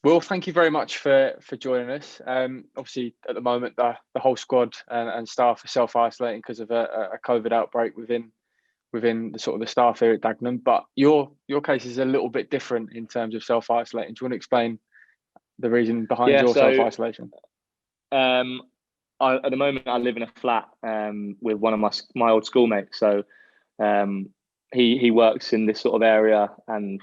Will, thank you very much for joining us. Obviously, at the moment, the whole squad and staff are self-isolating because of a COVID outbreak within the sort of the staff here at Dagenham. But your case is a little bit different in terms of self-isolating. Do you want to explain the reason behind your self-isolation? At the moment, I live in a flat with one of my old schoolmates. So he works in this sort of area, and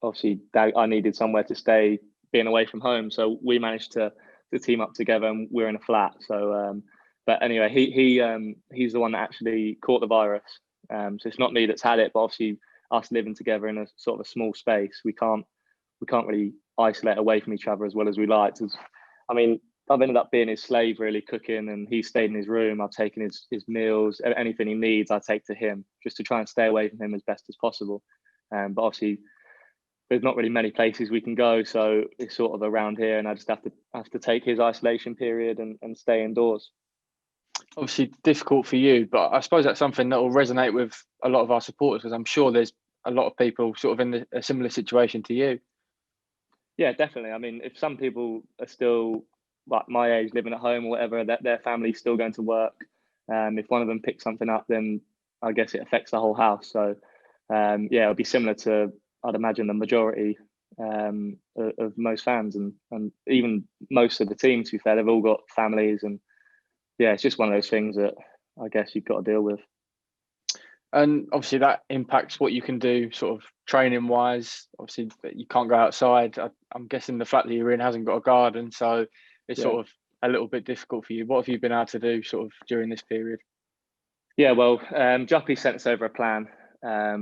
obviously I needed somewhere to stay, being away from home. So we managed to team up together, and we're in a flat. So, but anyway, he's the one that actually caught the virus. So it's not me that's had it, but obviously us living together in a sort of a small space, we can't really isolate away from each other as well as we like. I mean, I've ended up being his slave, really, cooking, and he stayed in his room. I've taken his meals, anything he needs, I take to him, just to try and stay away from him as best as possible. But obviously, there's not really many places we can go, so it's sort of around here, and I just have to take his isolation period and stay indoors. Obviously difficult for you, but I suppose that's something that will resonate with a lot of our supporters, because I'm sure there's a lot of people sort of in a similar situation to you. Yeah, definitely. I mean, if some people are still like my age living at home or whatever, that their family's still going to work, if one of them picks something up, then I guess it affects the whole house. So yeah, it'll be similar to, I'd imagine, the majority of most fans and even most of the team, to be fair. They've all got families, and yeah, it's just one of those things that I guess you've got to deal with. And obviously that impacts what you can do sort of training wise. Obviously you can't go outside. I'm guessing the flat that you're in hasn't got a garden, so it's sort of a little bit difficult for you. What have you been able to do sort of during this period? Yeah, well, Juppy sent us over a plan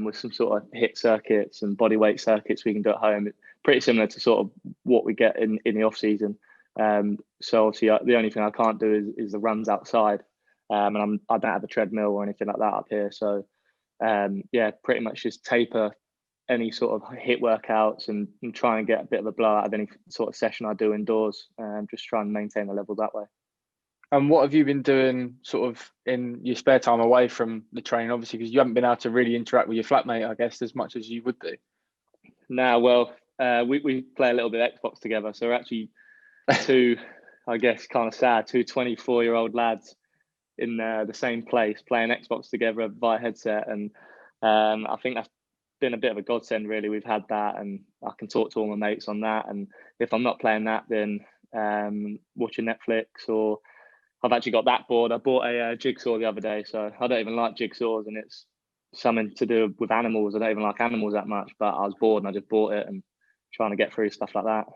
with some sort of HIIT circuits and body weight circuits we can do at home. It's pretty similar to sort of what we get in the off season. So obviously the only thing I can't do is the runs outside, and I don't have a treadmill or anything like that up here. So yeah, pretty much just taper any sort of HIIT workouts and try and get a bit of a blow out of any sort of session I do indoors, and just try and maintain the level that way. And what have you been doing sort of in your spare time away from the training, obviously, because you haven't been able to really interact with your flatmate, I guess, as much as you would do? No, well, we play a little bit of Xbox together. So we're actually two, I guess, kind of sad, two 24-year-old lads in the same place playing Xbox together via headset. And I think that's been a bit of a godsend, really. We've had that, and I can talk to all my mates on that. And if I'm not playing that, then watching Netflix, or I've actually got that board. I bought a jigsaw the other day, so I don't even like jigsaws, and it's something to do with animals. I don't even like animals that much, but I was bored and I just bought it and trying to get through stuff like that.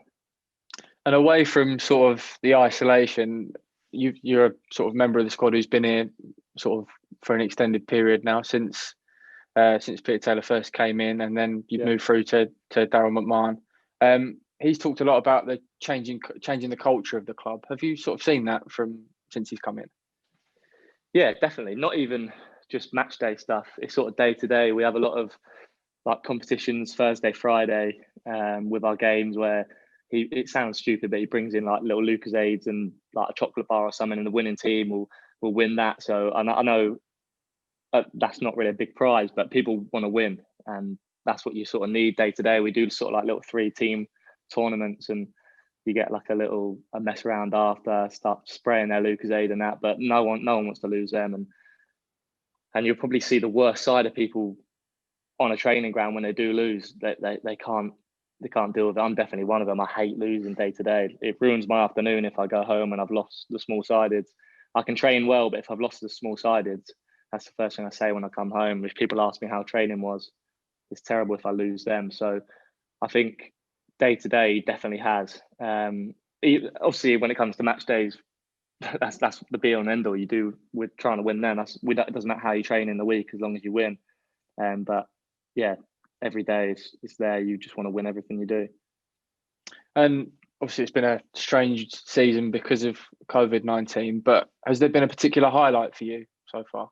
And away from sort of the isolation, you're a sort of member of the squad who's been here sort of for an extended period now since Peter Taylor first came in, and then you've moved through to Daryl McMahon. He's talked a lot about the changing the culture of the club. Have you sort of seen that since he's come in? Yeah, definitely. Not even just match day stuff. It's sort of day to day. We have a lot of like competitions Thursday, Friday with our games where it sounds stupid, but he brings in like little Lucozades and like a chocolate bar or something, and the winning team will win that. So I know that's not really a big prize, but people want to win, and that's what you sort of need day to day. We do sort of like little 3-team tournaments, and you get like a mess around after, start spraying their Lucozade and that, but no one wants to lose them. And you'll probably see the worst side of people on a training ground when they do lose. They can't deal with it. I'm definitely one of them. I hate losing day to day. It ruins my afternoon if I go home and I've lost the small sided. I can train well, but if I've lost the small sided, that's the first thing I say when I come home. If people ask me how training was, it's terrible if I lose them. So I think day to day definitely has. Obviously, when it comes to match days, that's the be all and end all. We're trying to win them. It doesn't matter how you train in the week as long as you win. But yeah, every day it's there. You just want to win everything you do. And obviously, it's been a strange season because of COVID-19. But has there been a particular highlight for you so far?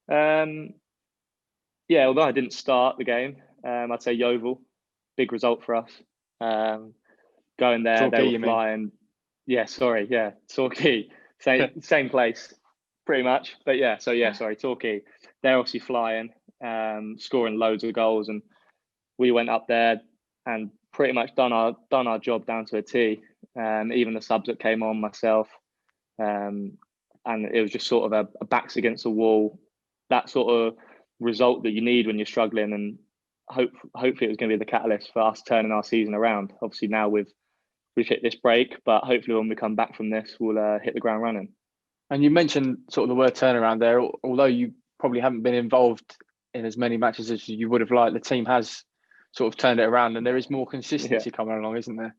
Yeah, although I didn't start the game, I'd say Yeovil, big result for us. Going there, Torquay, they were flying. Yeah, sorry, yeah, Torquay, same place, pretty much. But yeah, sorry, Torquay. They're obviously flying, scoring loads of goals, and we went up there and pretty much done our job down to a T. Even the subs that came on, myself, and it was just sort of a backs against the wall, that sort of result that you need when you're struggling, and hopefully it was going to be the catalyst for us turning our season around. Obviously now we've hit this break, but hopefully when we come back from this, we'll hit the ground running. And you mentioned sort of the word turnaround there. Although you probably haven't been involved in as many matches as you would have liked, the team has sort of turned it around, and there is more consistency coming along, isn't there?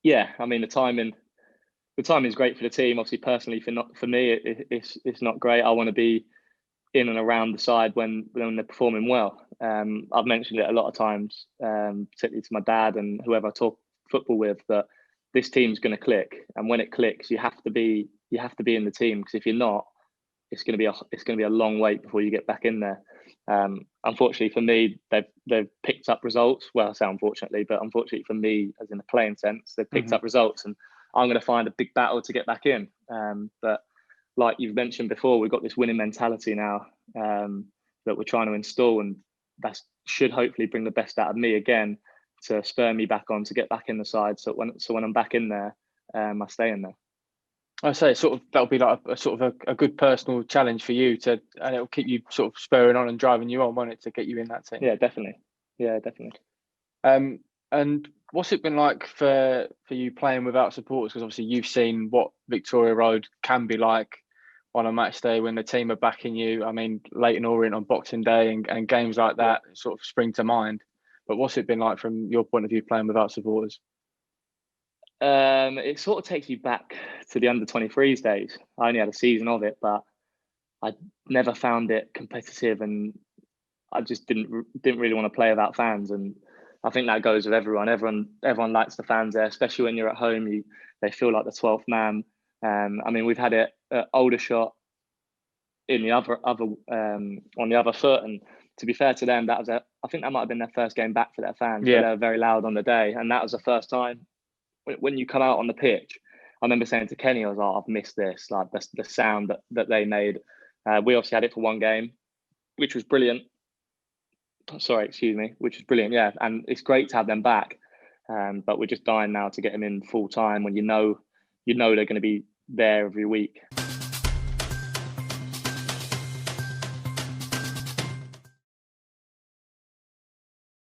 Yeah, I mean the timing is great for the team. Obviously, personally, for me, it's not great. I want to be in and around the side when they're performing well. I've mentioned it a lot of times, particularly to my dad and whoever I talk football with, that this team's going to click, and when it clicks, you have to be in the team, because if you're not, it's going to be a long wait before you get back in there. Unfortunately for me, they've picked up results. Well, I say unfortunately, but unfortunately for me, as in a playing sense, they've picked up results, and I'm going to find a big battle to get back in. But like you've mentioned before, we've got this winning mentality now that we're trying to install, and that should hopefully bring the best out of me again, to spur me back on to get back in the side. So when I'm back in there, I stay in there. I say that'll be like a good personal challenge for you and it'll keep you sort of spurring on and driving you on, won't it, to get you in that team? Yeah, definitely. And what's it been like for you playing without supporters? Because obviously you've seen what Victoria Road can be like on a match day when the team are backing you. I mean, Leyton Orient on Boxing Day and games like that sort of spring to mind. But what's it been like from your point of view playing without supporters? It sort of takes you back to the under-23s days. I only had a season of it, but I never found it competitive, and I just didn't really want to play without fans. And I think that goes with everyone. Everyone likes the fans there, especially when you're at home. They feel like the 12th man. I mean, we've had it at Aldershot in the other on the other foot, and to be fair to them, I think that might have been their first game back for their fans. Yeah. But they were very loud on the day, and that was the first time. When you come out on the pitch, I remember saying to Kenny, I was like, I've missed this, like the sound that they made. We obviously had it for one game, which was brilliant. Which was brilliant, yeah. And it's great to have them back. But we're just dying now to get them in full time when you know they're going to be there every week.